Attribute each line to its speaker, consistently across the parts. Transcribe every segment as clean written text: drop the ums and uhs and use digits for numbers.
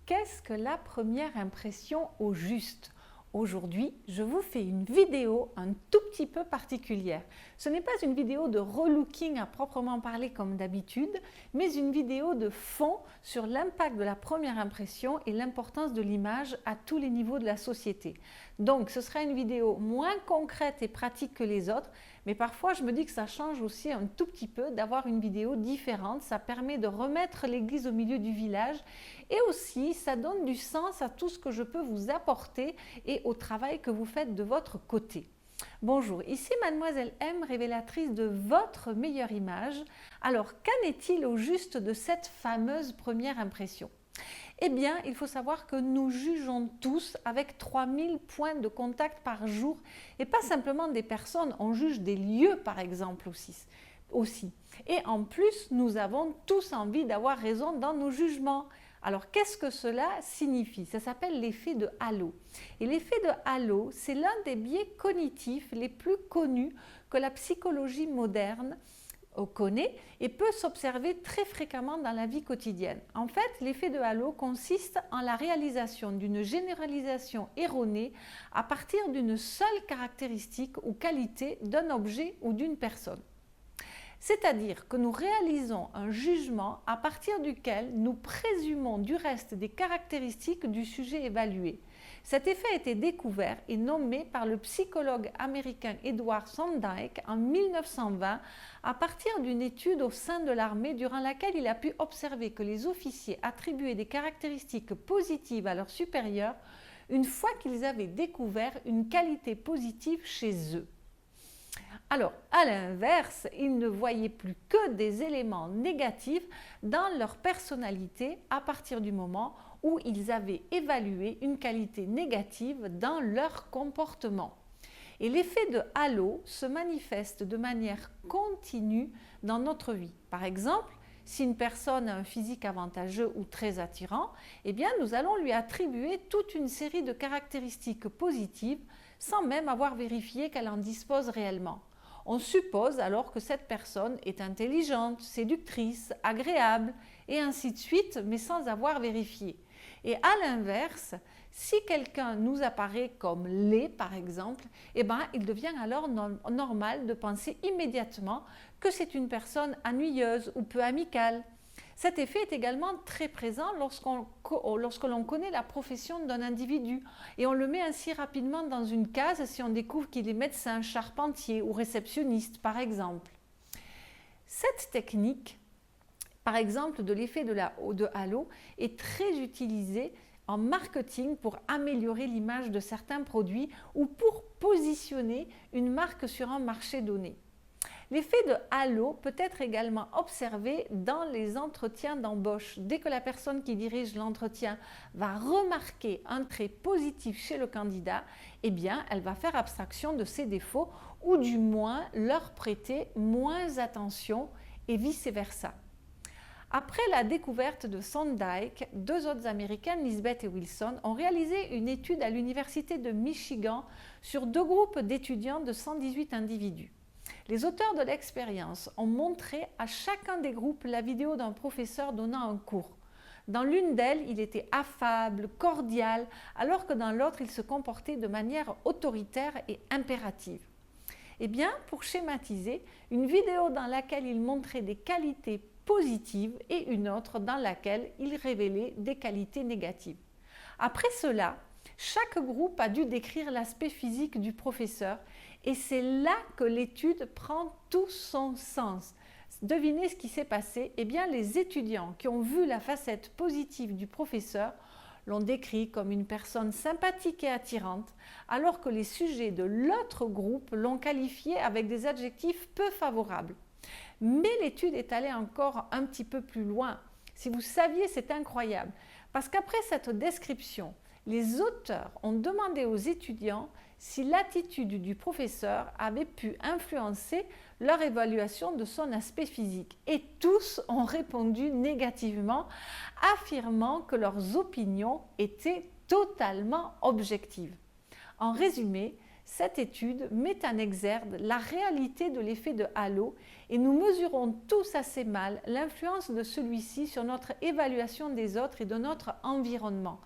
Speaker 1: qu'est-ce que la première impression au juste? Aujourd'hui, je vous fais une vidéo un tout petit peu particulière. Ce n'est pas une vidéo de relooking à proprement parler comme d'habitude, mais une vidéo de fond sur l'impact de la première impression et l'importance de l'image à tous les niveaux de la société. Donc, ce sera une vidéo moins concrète et pratique que les autres, mais parfois je me dis que ça change aussi un tout petit peu d'avoir une vidéo différente. Ça permet de remettre l'église au milieu du village et aussi ça donne du sens à tout ce que je peux vous apporter et au travail que vous faites de votre côté. Bonjour, ici Mademoiselle M, révélatrice de votre meilleure image. Alors, qu'en est-il au juste de cette fameuse première impression? Eh bien, il faut savoir que nous jugeons tous avec 3000 points de contact par jour et pas simplement des personnes, on juge des lieux par exemple aussi. Et en plus, nous avons tous envie d'avoir raison dans nos jugements. Alors, qu'est-ce que cela signifie? Ça s'appelle l'effet de halo. Et l'effet de halo, c'est l'un des biais cognitifs les plus connus que la psychologie moderne connaît et peut s'observer très fréquemment dans la vie quotidienne. En fait, l'effet de halo consiste en la réalisation d'une généralisation erronée à partir d'une seule caractéristique ou qualité d'un objet ou d'une personne. C'est-à-dire que nous réalisons un jugement à partir duquel nous présumons du reste des caractéristiques du sujet évalué. Cet effet a été découvert et nommé par le psychologue américain Edward Thorndike en 1920 à partir d'une étude au sein de l'armée durant laquelle il a pu observer que les officiers attribuaient des caractéristiques positives à leurs supérieurs une fois qu'ils avaient découvert une qualité positive chez eux. Alors, à l'inverse, ils ne voyaient plus que des éléments négatifs dans leur personnalité à partir du moment où ils avaient évalué une qualité négative dans leur comportement. Et l'effet de halo se manifeste de manière continue dans notre vie. Par exemple, si une personne a un physique avantageux ou très attirant, eh bien nous allons lui attribuer toute une série de caractéristiques positives sans même avoir vérifié qu'elle en dispose réellement. On suppose alors que cette personne est intelligente, séductrice, agréable et ainsi de suite, mais sans avoir vérifié. Et à l'inverse, si quelqu'un nous apparaît comme laid par exemple, eh bien, il devient alors normal de penser immédiatement que c'est une personne ennuyeuse ou peu amicale. Cet effet est également très présent lorsque l'on connaît la profession d'un individu et on le met ainsi rapidement dans une case si on découvre qu'il est médecin, charpentier ou réceptionniste par exemple. Cette technique, par exemple de l'effet de halo, est très utilisée en marketing pour améliorer l'image de certains produits ou pour positionner une marque sur un marché donné. L'effet de halo peut être également observé dans les entretiens d'embauche. Dès que la personne qui dirige l'entretien va remarquer un trait positif chez le candidat, eh bien, elle va faire abstraction de ses défauts ou du moins leur prêter moins attention et vice-versa. Après la découverte de Thorndike, deux autres Américaines, Nisbet et Wilson, ont réalisé une étude à l'Université de Michigan sur deux groupes d'étudiants de 118 individus. Les auteurs de l'expérience ont montré à chacun des groupes la vidéo d'un professeur donnant un cours. Dans l'une d'elles, il était affable, cordial, alors que dans l'autre, il se comportait de manière autoritaire et impérative. Eh bien, pour schématiser, une vidéo dans laquelle il montrait des qualités positives et une autre dans laquelle il révélait des qualités négatives. Après cela, chaque groupe a dû décrire l'aspect physique du professeur et c'est là que l'étude prend tout son sens. Devinez ce qui s'est passé? Eh bien, les étudiants qui ont vu la facette positive du professeur l'ont décrit comme une personne sympathique et attirante, alors que les sujets de l'autre groupe l'ont qualifié avec des adjectifs peu favorables. Mais l'étude est allée encore un petit peu plus loin. Si vous saviez, c'est incroyable, parce qu'après cette description, les auteurs ont demandé aux étudiants si l'attitude du professeur avait pu influencer leur évaluation de son aspect physique. Et tous ont répondu négativement, affirmant que leurs opinions étaient totalement objectives. En résumé, Cette étude met en exergue la réalité de l'effet de halo et nous mesurons tous assez mal l'influence de celui-ci sur notre évaluation des autres et de notre environnement.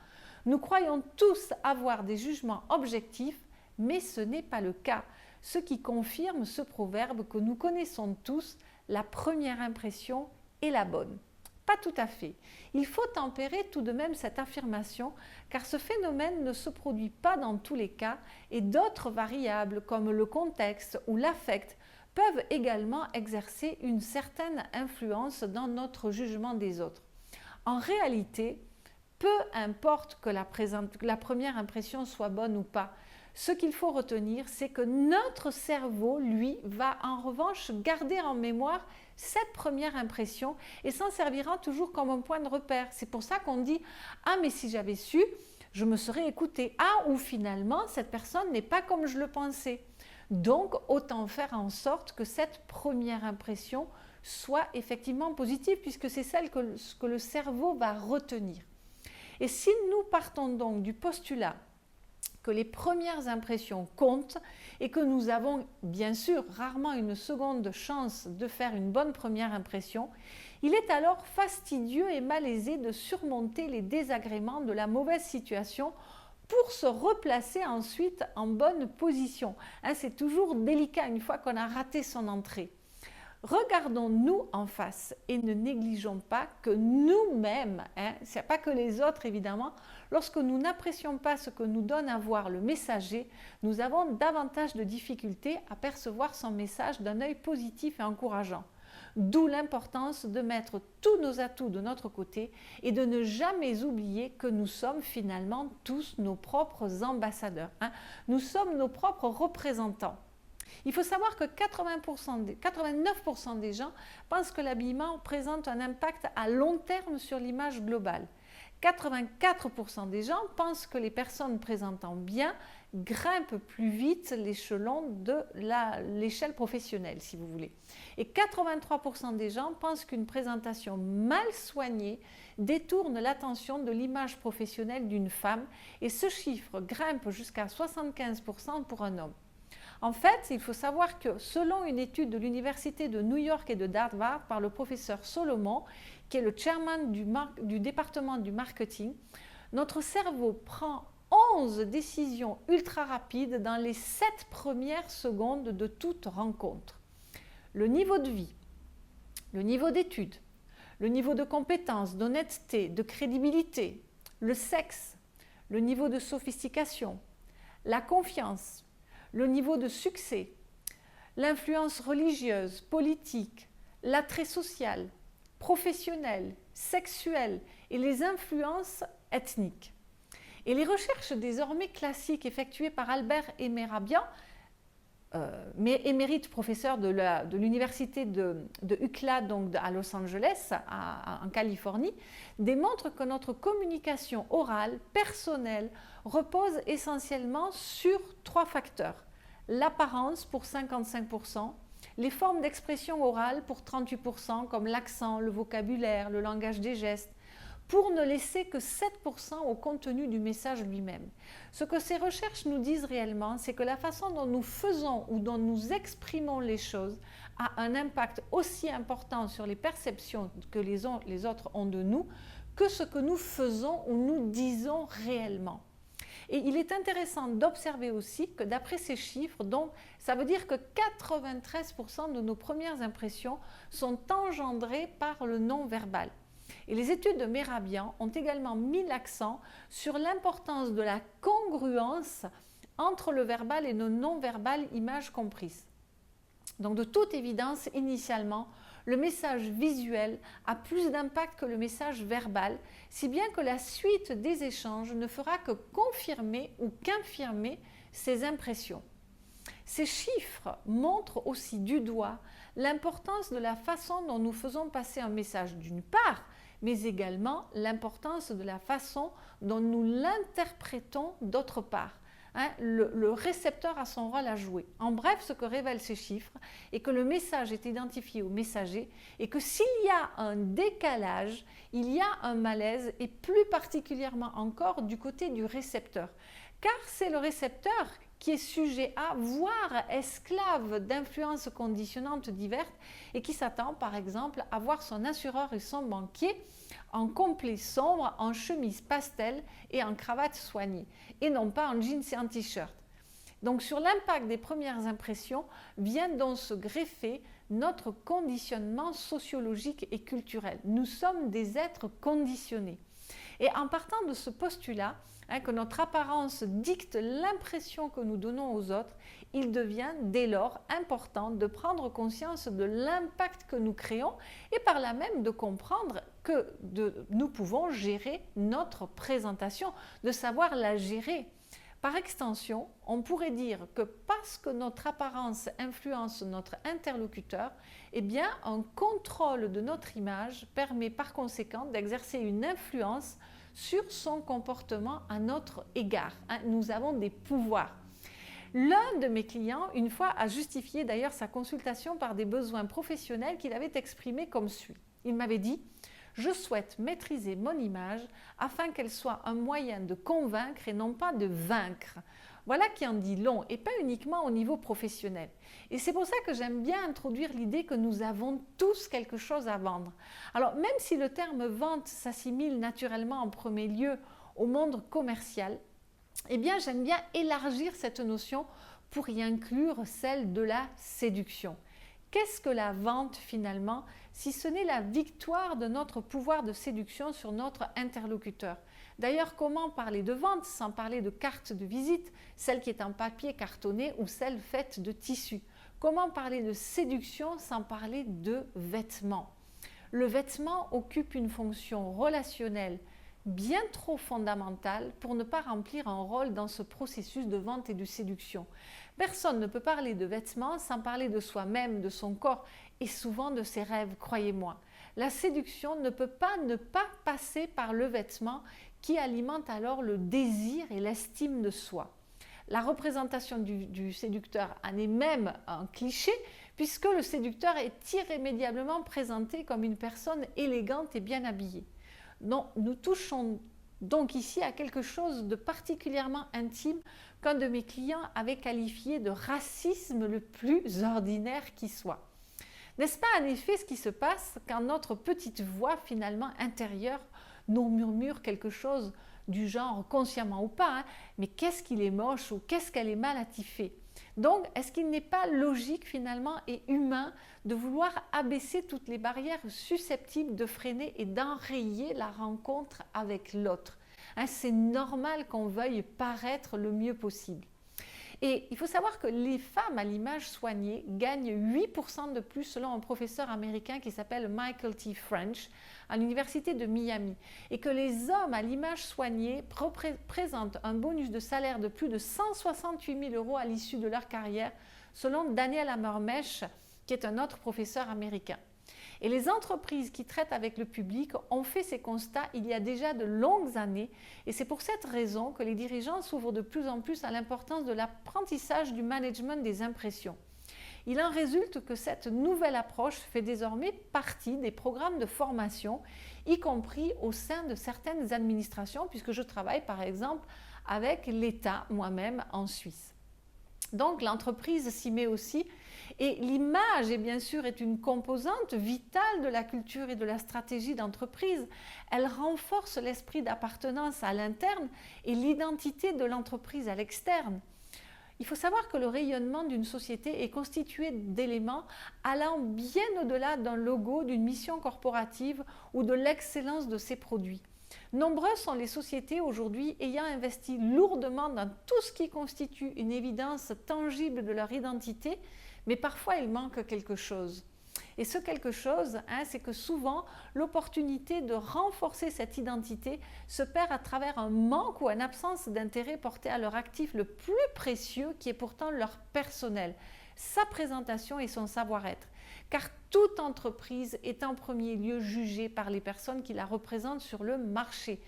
Speaker 1: Nous croyons tous avoir des jugements objectifs, mais ce n'est pas le cas, ce qui confirme ce proverbe que nous connaissons tous, la première impression est la bonne. Pas tout à fait. Il faut tempérer tout de même cette affirmation car ce phénomène ne se produit pas dans tous les cas et d'autres variables comme le contexte ou l'affect peuvent également exercer une certaine influence dans notre jugement des autres. En réalité, peu importe que la première impression soit bonne ou pas, ce qu'il faut retenir, c'est que notre cerveau, lui, va en revanche garder en mémoire cette première impression et s'en servira toujours comme un point de repère. C'est pour ça qu'on dit « Ah, mais si j'avais su, je me serais écouté. Ah, ou finalement, cette personne n'est pas comme je le pensais. » Donc, autant faire en sorte que cette première impression soit effectivement positive puisque c'est celle que le cerveau va retenir. Et si nous partons donc du postulat que les premières impressions comptent et que nous avons bien sûr rarement une seconde chance de faire une bonne première impression, il est alors fastidieux et malaisé de surmonter les désagréments de la mauvaise situation pour se replacer ensuite en bonne position. C'est toujours délicat une fois qu'on a raté son entrée. Regardons-nous en face et ne négligeons pas que nous-mêmes, ce n'est pas que les autres évidemment, lorsque nous n'apprécions pas ce que nous donne à voir le messager, nous avons davantage de difficultés à percevoir son message d'un œil positif et encourageant. D'où l'importance de mettre tous nos atouts de notre côté et de ne jamais oublier que nous sommes finalement tous nos propres ambassadeurs. Nous sommes nos propres représentants. Il faut savoir que 89% des gens pensent que l'habillement présente un impact à long terme sur l'image globale. 84% des gens pensent que les personnes présentant bien grimpent plus vite l'échelon de l'échelle professionnelle, si vous voulez. Et 83% des gens pensent qu'une présentation mal soignée détourne l'attention de l'image professionnelle d'une femme et ce chiffre grimpe jusqu'à 75% pour un homme. En fait, il faut savoir que selon une étude de l'Université de New York et de Harvard par le professeur Solomon, qui est le chairman du département du marketing, notre cerveau prend 11 décisions ultra rapides dans les 7 premières secondes de toute rencontre. Le niveau de vie, le niveau d'études, le niveau de compétence, d'honnêteté, de crédibilité, le sexe, le niveau de sophistication, la confiance, le niveau de succès, l'influence religieuse, politique, l'attrait social, professionnel, sexuel et les influences ethniques. Et les recherches désormais classiques effectuées par Albert Mehrabian, émérite professeur de l'université de UCLA donc à Los Angeles, en Californie, démontrent que notre communication orale, personnelle, repose essentiellement sur 3 facteurs. L'apparence pour 55%, les formes d'expression orale pour 38%, comme l'accent, le vocabulaire, le langage des gestes, pour ne laisser que 7% au contenu du message lui-même. Ce que ces recherches nous disent réellement, c'est que la façon dont nous faisons ou dont nous exprimons les choses a un impact aussi important sur les perceptions que les autres ont de nous que ce que nous faisons ou nous disons réellement. Et il est intéressant d'observer aussi que d'après ces chiffres, donc, ça veut dire que 93% de nos premières impressions sont engendrées par le non-verbal. Et les études de Mehrabian ont également mis l'accent sur l'importance de la congruence entre le verbal et le non-verbal, image comprise. Donc de toute évidence, initialement, le message visuel a plus d'impact que le message verbal, si bien que la suite des échanges ne fera que confirmer ou qu'infirmer ces impressions. Ces chiffres montrent aussi du doigt l'importance de la façon dont nous faisons passer un message d'une part, mais également l'importance de la façon dont nous l'interprétons d'autre part. Le récepteur a son rôle à jouer. En bref, ce que révèlent ces chiffres est que le message est identifié au messager et que s'il y a un décalage, il y a un malaise et plus particulièrement encore du côté du récepteur. Car c'est le récepteur qui est sujet à, voire esclave d'influences conditionnantes diverses et qui s'attend par exemple à voir son assureur et son banquier en complet sombre, en chemise pastel et en cravate soignée, et non pas en jeans et en t-shirt. Donc sur l'impact des premières impressions vient donc se greffer notre conditionnement sociologique et culturel. Nous sommes des êtres conditionnés. Et en partant de ce postulat, que notre apparence dicte l'impression que nous donnons aux autres, il devient dès lors important de prendre conscience de l'impact que nous créons et par là même de comprendre que nous pouvons gérer notre présentation, de savoir la gérer. Par extension, on pourrait dire que parce que notre apparence influence notre interlocuteur, eh bien, un contrôle de notre image permet par conséquent d'exercer une influence sur son comportement à notre égard. Nous avons des pouvoirs. L'un de mes clients, une fois, a justifié d'ailleurs sa consultation par des besoins professionnels qu'il avait exprimés comme suit. Il m'avait dit « Je souhaite maîtriser mon image afin qu'elle soit un moyen de convaincre et non pas de vaincre. » Voilà qui en dit long, et pas uniquement au niveau professionnel. Et c'est pour ça que j'aime bien introduire l'idée que nous avons tous quelque chose à vendre. Alors même si le terme vente s'assimile naturellement en premier lieu au monde commercial, eh bien j'aime bien élargir cette notion pour y inclure celle de la séduction. Qu'est-ce que la vente finalement, si ce n'est la victoire de notre pouvoir de séduction sur notre interlocuteur? D'ailleurs, comment parler de vente sans parler de carte de visite, celle qui est en papier cartonné ou celle faite de tissu? Comment parler de séduction sans parler de vêtements? Le vêtement occupe une fonction relationnelle bien trop fondamentale pour ne pas remplir un rôle dans ce processus de vente et de séduction. Personne ne peut parler de vêtements sans parler de soi-même, de son corps et souvent de ses rêves, croyez-moi. La séduction ne peut pas ne pas passer par le vêtement qui alimente alors le désir et l'estime de soi. La représentation du séducteur en est même un cliché puisque le séducteur est irrémédiablement présenté comme une personne élégante et bien habillée. Non, nous touchons donc ici à quelque chose de particulièrement intime qu'un de mes clients avait qualifié de racisme le plus ordinaire qui soit. N'est-ce pas en effet ce qui se passe quand notre petite voix finalement intérieure nous murmure quelque chose du genre, consciemment ou pas, mais qu'est-ce qu'il est moche ou qu'est-ce qu'elle est mal attifée? Donc, est-ce qu'il n'est pas logique finalement et humain de vouloir abaisser toutes les barrières susceptibles de freiner et d'enrayer la rencontre avec l'autre? C'est normal qu'on veuille paraître le mieux possible. Et il faut savoir que les femmes à l'image soignée gagnent 8% de plus selon un professeur américain qui s'appelle Michael T. French à l'université de Miami. Et que les hommes à l'image soignée présentent un bonus de salaire de plus de 168 000 € à l'issue de leur carrière selon Daniel Hammermesh qui est un autre professeur américain. Et les entreprises qui traitent avec le public ont fait ces constats il y a déjà de longues années et c'est pour cette raison que les dirigeants s'ouvrent de plus en plus à l'importance de l'apprentissage du management des impressions. Il en résulte que cette nouvelle approche fait désormais partie des programmes de formation, y compris au sein de certaines administrations, puisque je travaille par exemple avec l'État moi-même en Suisse. Donc l'entreprise s'y met aussi et l'image bien sûr est une composante vitale de la culture et de la stratégie d'entreprise. Elle renforce l'esprit d'appartenance à l'interne et l'identité de l'entreprise à l'externe. Il faut savoir que le rayonnement d'une société est constitué d'éléments allant bien au-delà d'un logo, d'une mission corporative ou de l'excellence de ses produits. Nombreuses sont les sociétés aujourd'hui ayant investi lourdement dans tout ce qui constitue une évidence tangible de leur identité, mais parfois il manque quelque chose. Et ce quelque chose, c'est que souvent l'opportunité de renforcer cette identité se perd à travers un manque ou une absence d'intérêt porté à leur actif le plus précieux qui est pourtant leur personnel, sa présentation et son savoir-être. Car toute entreprise est en premier lieu jugée par les personnes qui la représentent sur le marché.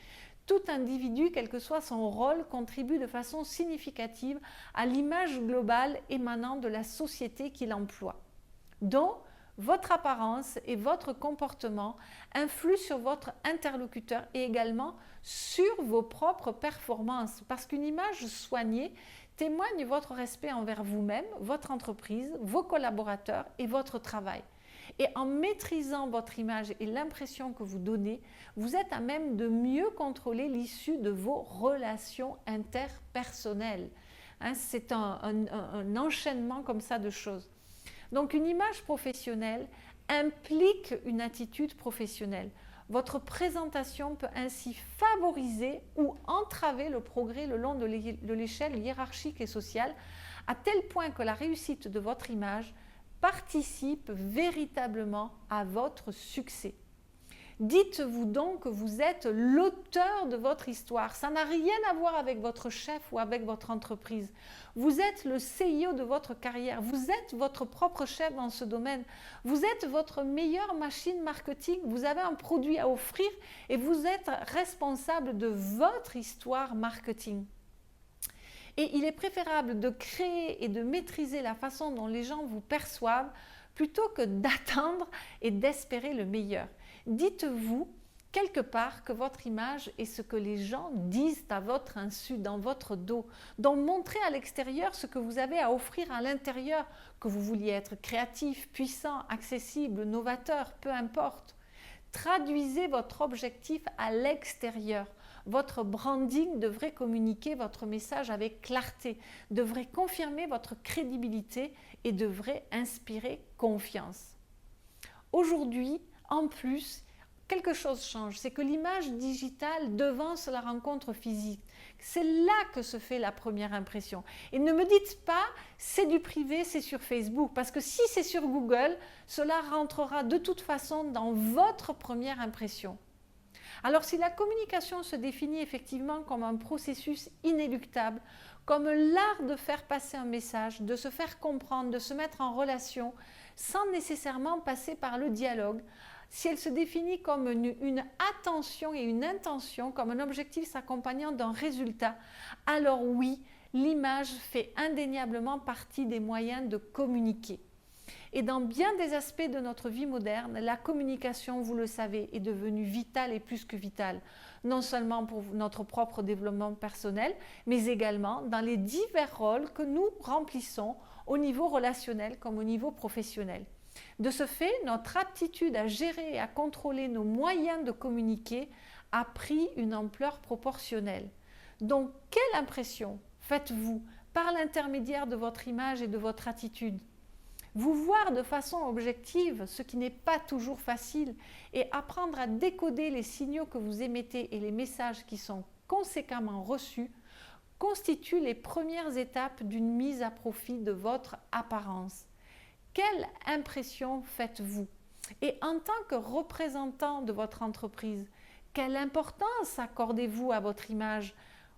Speaker 1: Tout individu, quel que soit son rôle, contribue de façon significative à l'image globale émanant de la société qu'il emploie. Donc, votre apparence et votre comportement influent sur votre interlocuteur et également sur vos propres performances. Parce qu'une image soignée témoigne votre respect envers vous-même, votre entreprise, vos collaborateurs et votre travail. Et en maîtrisant votre image et l'impression que vous donnez, vous êtes à même de mieux contrôler l'issue de vos relations interpersonnelles. Hein, c'est un enchaînement comme ça de choses. Donc une image professionnelle implique une attitude professionnelle. Votre présentation peut ainsi favoriser ou entraver le progrès le long de l'échelle hiérarchique et sociale, à tel point que la réussite de votre image participe véritablement à votre succès. Dites-vous donc que vous êtes l'auteur de votre histoire. Ça n'a rien à voir avec votre chef ou avec votre entreprise. Vous êtes le CEO de votre carrière. Vous êtes votre propre chef dans ce domaine. Vous êtes votre meilleure machine marketing. Vous avez un produit à offrir et vous êtes responsable de votre histoire marketing. Et il est préférable de créer et de maîtriser la façon dont les gens vous perçoivent plutôt que d'attendre et d'espérer le meilleur. Dites-vous quelque part que votre image est ce que les gens disent à votre insu, dans votre dos. Donc montrez à l'extérieur ce que vous avez à offrir à l'intérieur, que vous vouliez être créatif, puissant, accessible, novateur, peu importe. Traduisez votre objectif à l'extérieur. Votre branding devrait communiquer votre message avec clarté, devrait confirmer votre crédibilité et devrait inspirer confiance. Aujourd'hui, en plus, quelque chose change, c'est que l'image digitale devance la rencontre physique. C'est là que se fait la première impression. Et ne me dites pas, c'est du privé, c'est sur Facebook, parce que si c'est sur Google, cela rentrera de toute façon dans votre première impression. Alors si la communication se définit effectivement comme un processus inéluctable, comme l'art de faire passer un message, de se faire comprendre, de se mettre en relation, sans nécessairement passer par le dialogue, si elle se définit comme une attention et une intention, comme un objectif s'accompagnant d'un résultat, alors oui, l'image fait indéniablement partie des moyens de communiquer. Et dans bien des aspects de notre vie moderne, la communication, vous le savez, est devenue vitale et plus que vitale, non seulement pour notre propre développement personnel, mais également dans les divers rôles que nous remplissons au niveau relationnel comme au niveau professionnel. De ce fait, notre aptitude à gérer et à contrôler nos moyens de communiquer a pris une ampleur proportionnelle. Donc, quelle impression faites-vous par l'intermédiaire de votre image et de votre attitude ? Vous voir de façon objective, ce qui n'est pas toujours facile, et apprendre à décoder les signaux que vous émettez et les messages qui sont conséquemment reçus, constituent les premières étapes d'une mise à profit de votre apparence. Quelle impression faites-vous? Et en tant que représentant de votre entreprise, quelle importance accordez-vous à votre image?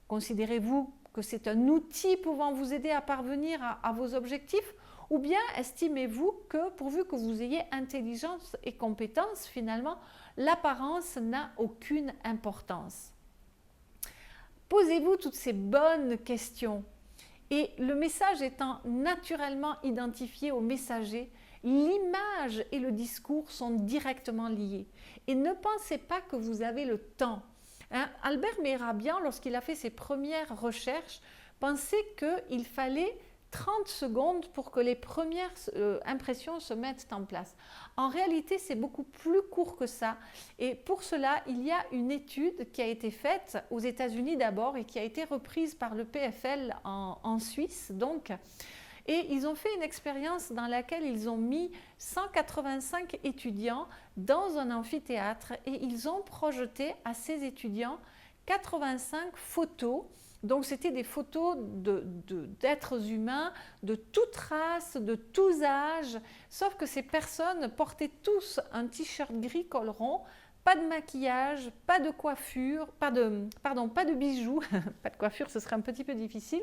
Speaker 1: Considérez-vous que c'est un outil pouvant vous aider à parvenir à vos objectifs? Ou bien estimez-vous que pourvu que vous ayez intelligence et compétence, finalement, l'apparence n'a aucune importance? Posez-vous toutes ces bonnes questions. Et le message étant naturellement identifié au messager, l'image et le discours sont directement liés. Et ne pensez pas que vous avez le temps. Albert Mehrabian, lorsqu'il a fait ses premières recherches, pensait qu'il fallait 30 secondes pour que les premières impressions se mettent en place. En réalité, c'est beaucoup plus court que ça. Et pour cela, il y a une étude qui a été faite aux États-Unis d'abord et qui a été reprise par le PFL en Suisse. Donc, et ils ont fait une expérience dans laquelle ils ont mis 185 étudiants dans un amphithéâtre et ils ont projeté à ces étudiants 85 photos. Donc c'était des photos d'êtres humains de toute race, de tous âges, sauf que ces personnes portaient tous un t-shirt gris col rond, pas de maquillage, pas de coiffure, pas de bijoux, pas de coiffure ce serait un petit peu difficile,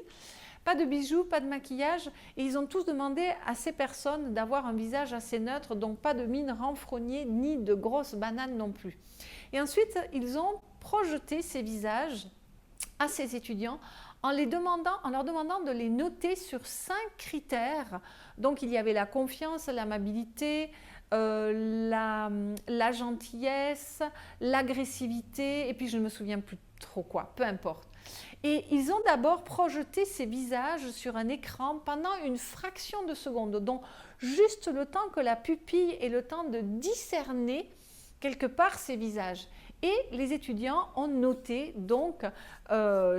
Speaker 1: pas de bijoux, pas de maquillage, et ils ont tous demandé à ces personnes d'avoir un visage assez neutre, donc pas de mine renfrognée ni de grosses bananes non plus. Et ensuite ils ont projeté ces visages à ces étudiants en leur demandant de les noter sur 5 critères. Donc il y avait la confiance, l'amabilité, la gentillesse, l'agressivité, et puis je ne me souviens plus trop quoi, peu importe. Et ils ont d'abord projeté ces visages sur un écran pendant une fraction de seconde, donc juste le temps que la pupille ait le temps de discerner quelque part ces visages. Et les étudiants ont noté donc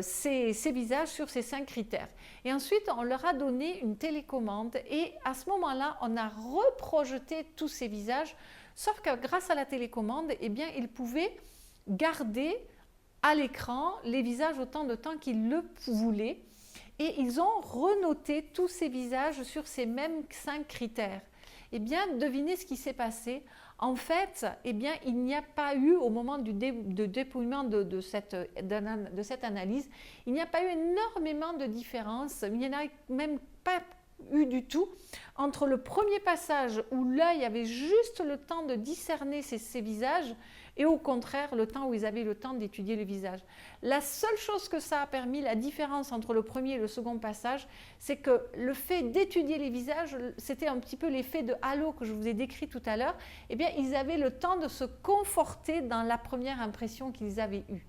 Speaker 1: ces visages sur ces 5 critères. Et ensuite, on leur a donné une télécommande et à ce moment-là, on a reprojeté tous ces visages, sauf que grâce à la télécommande, eh bien, ils pouvaient garder à l'écran les visages autant de temps qu'ils le voulaient. Et ils ont renoté tous ces visages sur ces mêmes 5 critères. Eh bien, devinez ce qui s'est passé. En fait, eh bien, il n'y a pas eu, au moment du dépouillement de cette analyse, il n'y a pas eu énormément de différence, il n'y en a même pas eu du tout, entre le premier passage où l'œil avait juste le temps de discerner ces visages et au contraire le temps où ils avaient le temps d'étudier le visage. La seule chose que ça a permis, la différence entre le premier et le second passage, c'est que le fait d'étudier les visages, c'était un petit peu l'effet de halo que je vous ai décrit tout à l'heure, eh bien ils avaient le temps de se conforter dans la première impression qu'ils avaient eue.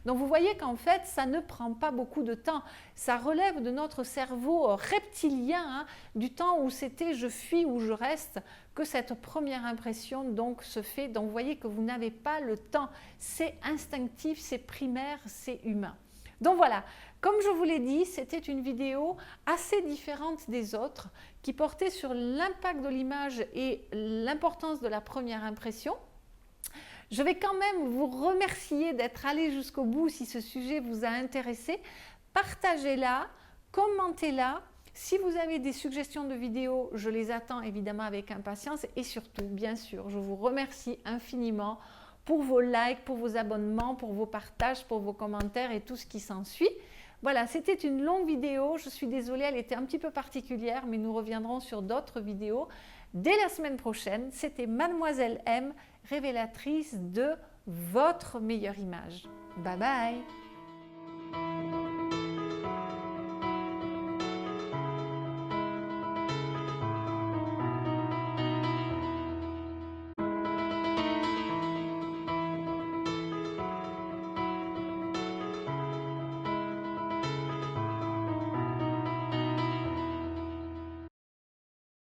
Speaker 1: Donc vous voyez qu'en fait, ça ne prend pas beaucoup de temps. Ça relève de notre cerveau reptilien, hein, du temps où c'était je fuis ou je reste, que cette première impression donc se fait. Donc vous voyez que vous n'avez pas le temps. C'est instinctif, c'est primaire, c'est humain. Donc voilà, comme je vous l'ai dit, c'était une vidéo assez différente des autres qui portait sur l'impact de l'image et l'importance de la première impression. Je vais quand même vous remercier d'être allé jusqu'au bout si ce sujet vous a intéressé. Partagez-la, commentez-la. Si vous avez des suggestions de vidéos, je les attends évidemment avec impatience. Et surtout, bien sûr, je vous remercie infiniment pour vos likes, pour vos abonnements, pour vos partages, pour vos commentaires et tout ce qui s'ensuit. Voilà, c'était une longue vidéo. Je suis désolée, elle était un petit peu particulière, mais nous reviendrons sur d'autres vidéos. Dès la semaine prochaine, c'était Mademoiselle M, révélatrice de votre meilleure image. Bye bye!